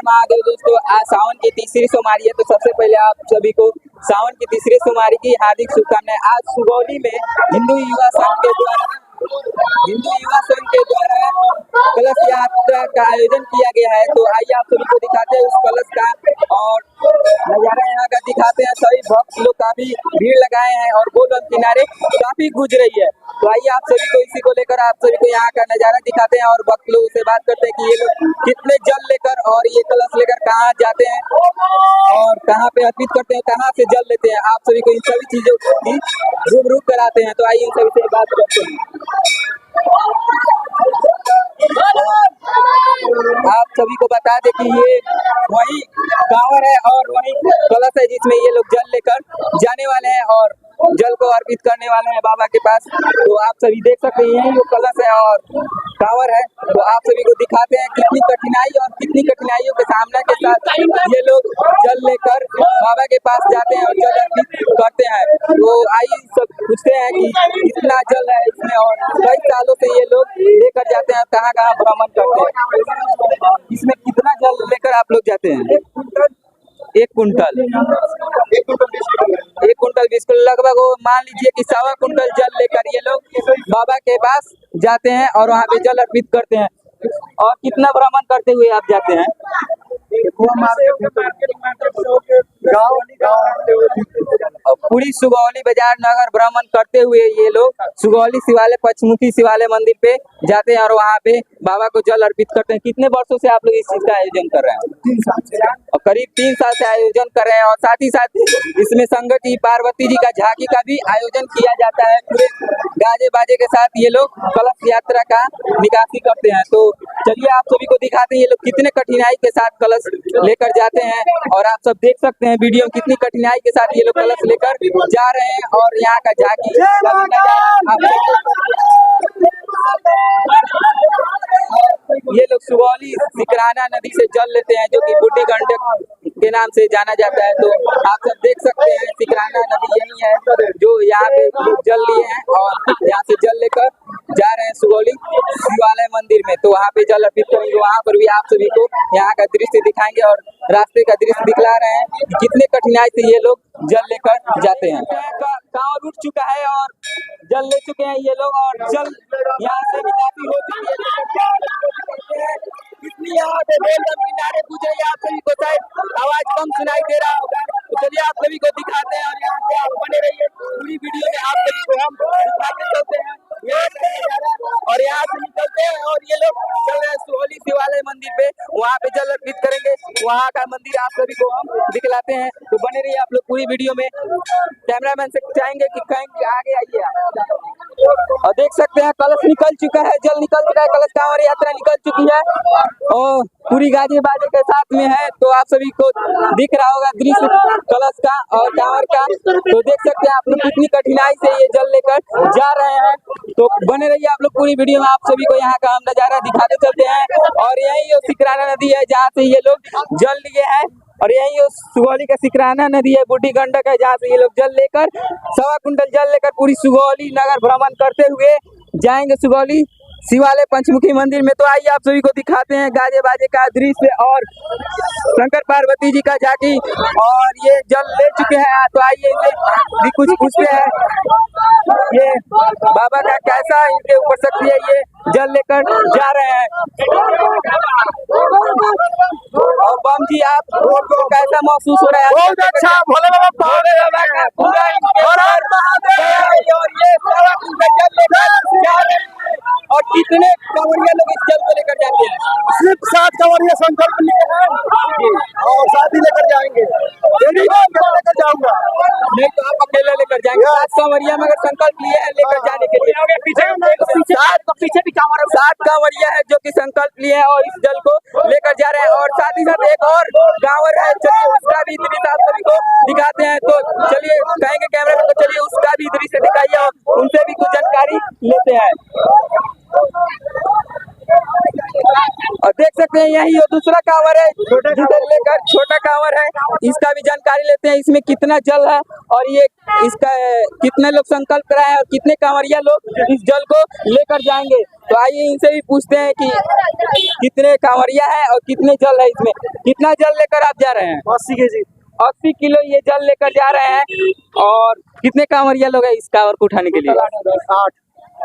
महादेव दोस्तों, आज सावन की तीसरी सोमवारी है। तो सबसे पहले आप सभी को सावन की तीसरी सोमवारी की हार्दिक शुभकामनाएं। आज सुगौली में हिंदू युवा संघ के द्वारा कलश यात्रा का आयोजन किया गया है। तो आइए आप सभी को दिखाते हैं उस कलश का और नजारा यहाँ का दिखाते हैं। सभी भक्त लोग काफी भीड़ लगाए हैं और गोलबम किनारे काफी गुज रही है। तो आइए आप सभी को इसी को लेकर आप सभी को यहाँ का नजारा दिखाते हैं और भक्त लोगों से बात करते हैं कि ये लोग कितने जल लेकर और ये कलश लेकर कहाँ जाते हैं और कहाँ पे अर्पित करते हैं, कहाँ से जल लेते हैं। आप सभी को इन सभी चीजों की रूबरू कराते हैं। तो आइए इन सभी से बात करते हैं। आप सभी को बता दें कि ये वही कांवर है और वही कलश है जिसमें ये लोग जल लेकर जाने वाले हैं और जल को अर्पित करने वाले हैं बाबा के पास। तो आप सभी देख सकते हैं यही वो कलश है और कांवर है। तो आप सभी को दिखाते हैं कितनी कठिनाई और कितनी कठिनाइयों के सामने के साथ ये लोग जल लेकर बाबा के पास जाते हैं और जल अर्पित करते हैं। तो आइए सब पूछते हैं कि कितना जल है इसमें और कई सालों से ये लोग लेकर जाते हैं, कहाँ कहाँ भ्रमण करते हैं। इसमें कितना जल लेकर आप लोग जाते हैं? 1 कुंटल 20 किलो लगभग। वो मान लीजिए कि 1.25 कुंटल जल लेकर ये लोग बाबा के पास जाते हैं और वहाँ पे जल अर्पित करते हैं। और कितना भ्रमण करते हुए आप जाते हैं? पूरी सुगौली बाजार नगर भ्रमण करते हुए ये लोग सुगौली शिवालय पंचमुखी शिवालय मंदिर पे जाते हैं और वहाँ पे बाबा को जल अर्पित करते हैं। कितने वर्षों से आप लोग इस चीज का आयोजन कर रहे हैं? 3 साल से। और करीब 3 साल से आयोजन कर रहे हैं और साथ ही साथ इसमें संगति पार्वती जी का झांकी का भी आयोजन किया जाता है। पूरे गाजे बाजे के साथ ये लोग कलश यात्रा का निकासी करते हैं। तो चलिए आप सभी को दिखाते हैं ये लोग कितने कठिनाई के साथ कलश लेकर जाते हैं और आप सब देख सकते हैं वीडियो में कितनी कठिनाई के साथ ये लोग कलश लेकर जा रहे हैं और यहाँ का झांकी ये लोग सुगौली सिकराना नदी से जल लेते हैं जो कि बूढ़ी गंडक के नाम से जाना जाता है। तो आप सब देख सकते हैं सिकराना नदी यही है जो यहाँ पे लोग जल लिए हैं और यहाँ से जल लेकर जा रहे हैं सुगौली शिवालय मंदिर में। तो वहाँ पे जल अर्पित करेंगे, वहाँ पर भी आप सभी को यहाँ का दृश्य दिखाएंगे और रास्ते का दृश्य दिखला रहे हैं कि कितने कठिनाई से ये लोग जल लेकर जाते हैं। गाँव उठ चुका है और जल ले चुके हैं ये लोग और जल यहाँ से निकासी हो चुकी है। कितनी यहाँ पे गोलबम किनारे पूछे आप सभी को शायद आवाज कम सुनाई दे रहा होगा। तो चलिए आप सभी को दिखाते हैं और यहाँ पे आप बने रहिए पूरी वीडियो में। आप सभी को हम दिखाते चलते हैं और यहाँ से निकलते हैं और ये लोग चल रहे हैं सुगौली शिवालय मंदिर पे, वहाँ पे जल अर्पित करेंगे। वहाँ का मंदिर आप सभी को हम दिखलाते हैं। तो बने रहिए आप लोग पूरी वीडियो में। कैमरामैन से चाहेंगे कि कहेंगे आगे आइए आप। और देख सकते हैं कलश निकल चुका है, जल निकल चुका है, कलश कांवर यात्रा निकल चुकी है और पूरी गाजे बाजे के साथ में है। तो आप सभी को दिख रहा होगा दृश्य कलश का और कांवर का। तो देख सकते हैं आप लोग कितनी कठिनाई से ये जल लेकर जा रहे हैं। तो बने रहिए आप लोग पूरी वीडियो में। आप सभी को यहाँ का हम नजारा दिखाते चलते हैं और यही वो सिकराना नदी है जहाँ से ये लोग जल लिए हैं और यही वो सुगौली का सिकराना नदी है, बूढ़ी गंडक है जहाँ से ये लोग जल लेकर 1.25 कुंटल जल लेकर पूरी सुगौली नगर भ्रमण करते हुए जाएंगे सुगौली शिवालय पंचमुखी मंदिर में। तो आइए आप सभी को दिखाते हैं गाजे बाजे का दृश्य और शंकर पार्वती जी का झांकी और ये जल ले चुके हैं। तो आइए इनसे भी कुछ पूछते हैं ये बाबा का कैसा इनके ऊपर शक्ति है, ये जल लेकर जा रहे हैं। और बम जी आप कैसा महसूस हो रहा है? बहुत अच्छा, भोले बाबा पूरा और ये 1.25 कुंटल जल लेकर जा रहे हैं। और कितने कांवरिया लोग इस जल को लेकर जाते हैं? सिर्फ 7 कांवरिया संकल्प लिए हैं और साथ ही लेकर जाएंगे। लेकर जाऊंगा नहीं तो आप अकेले लेकर जाएंगे। 7 कांवरिया मगर संकल्प लिए हैं लेकर जाने के लिए। पीछे 7 कांवरिया है जो कि संकल्प लिए हैं और इस जल को लेकर जा रहे हैं और साथ ही साथ एक और कांवर है, चलिए उसका भी दृश्य आप सभी को दिखाते हैं। तो चलिए कहेंगे कैमरा को चलिए उसका भी दृश्य दिखाइए और उनसे भी कुछ जानकारी लेते हैं। और देख सकते हैं हैं यही दूसरा कांवर है जिसे लेकर छोटा कांवर है, इसका भी जानकारी लेते हैं इसमें कितना जल है और ये इसका कितने लोग संकल्प कराए हैं और कितने कांवरिया लोग इस जल को लेकर जाएंगे। तो आइए इनसे भी पूछते हैं कि कितने कांवरिया है और कितने जल है, इसमें कितना जल लेकर आप जा रहे हैं? 80 केजी 80 किलो ये जल लेकर जा रहे हैं। और कितने कांवरिया लोग हैं इस कांवर को उठाने के लिए? 8।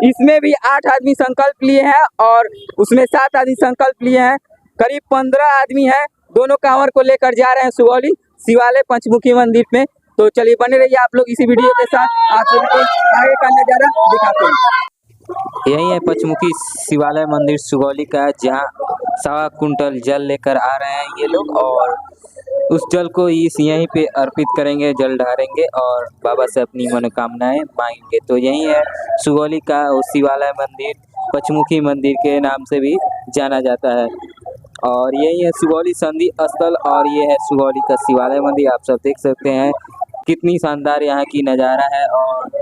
इसमें भी 8 आदमी संकल्प लिए हैं और उसमें 7 आदमी संकल्प लिए हैं। करीब 15 आदमी हैं, दोनों कांवर को लेकर जा रहे हैं सुगौली शिवालय पंचमुखी मंदिर में। तो चलिए बने रहिए आप लोग इसी वीडियो के साथ, आप सभी को आगे का नजारा दिखाते हैं। यही है पंचमुखी शिवालय मंदिर सुगौली का, जहाँ 1.25 कुंटल जल लेकर आ रहे हैं ये लोग और उस जल को यहीं पे अर्पित करेंगे, जल ढारेंगे और बाबा से अपनी मनोकामनाएं मांगेंगे। तो यही है सुगौली का शिवालय मंदिर, पंचमुखी मंदिर के नाम से भी जाना जाता है। और यही है सुगौली संधि स्थल और ये है सुगौली का शिवालय मंदिर। आप सब देख सकते हैं कितनी शानदार यहाँ की नज़ारा है और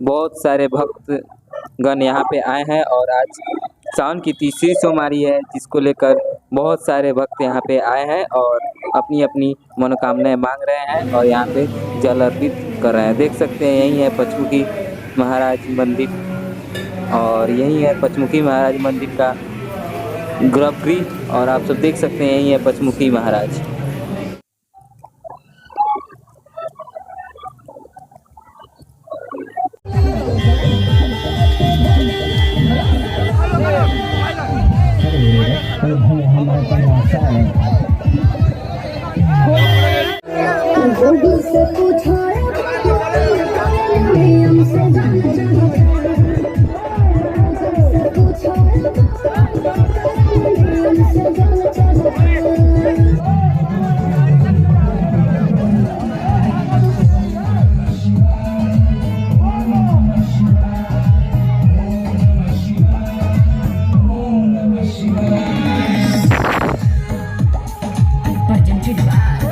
बहुत सारे भक्तगण यहाँ पे आए हैं और आज सावन की तीसरी सोमवारी है, जिसको लेकर बहुत सारे भक्त यहाँ पे आए हैं और अपनी अपनी मनोकामनाएं मांग रहे हैं और यहाँ पे जल अर्पित कर रहे हैं। देख सकते हैं यही है पंचमुखी महाराज मंदिर और यही है पंचमुखी महाराज मंदिर का गर्भगृह और आप सब देख सकते हैं यही है पंचमुखी महाराज। Presented by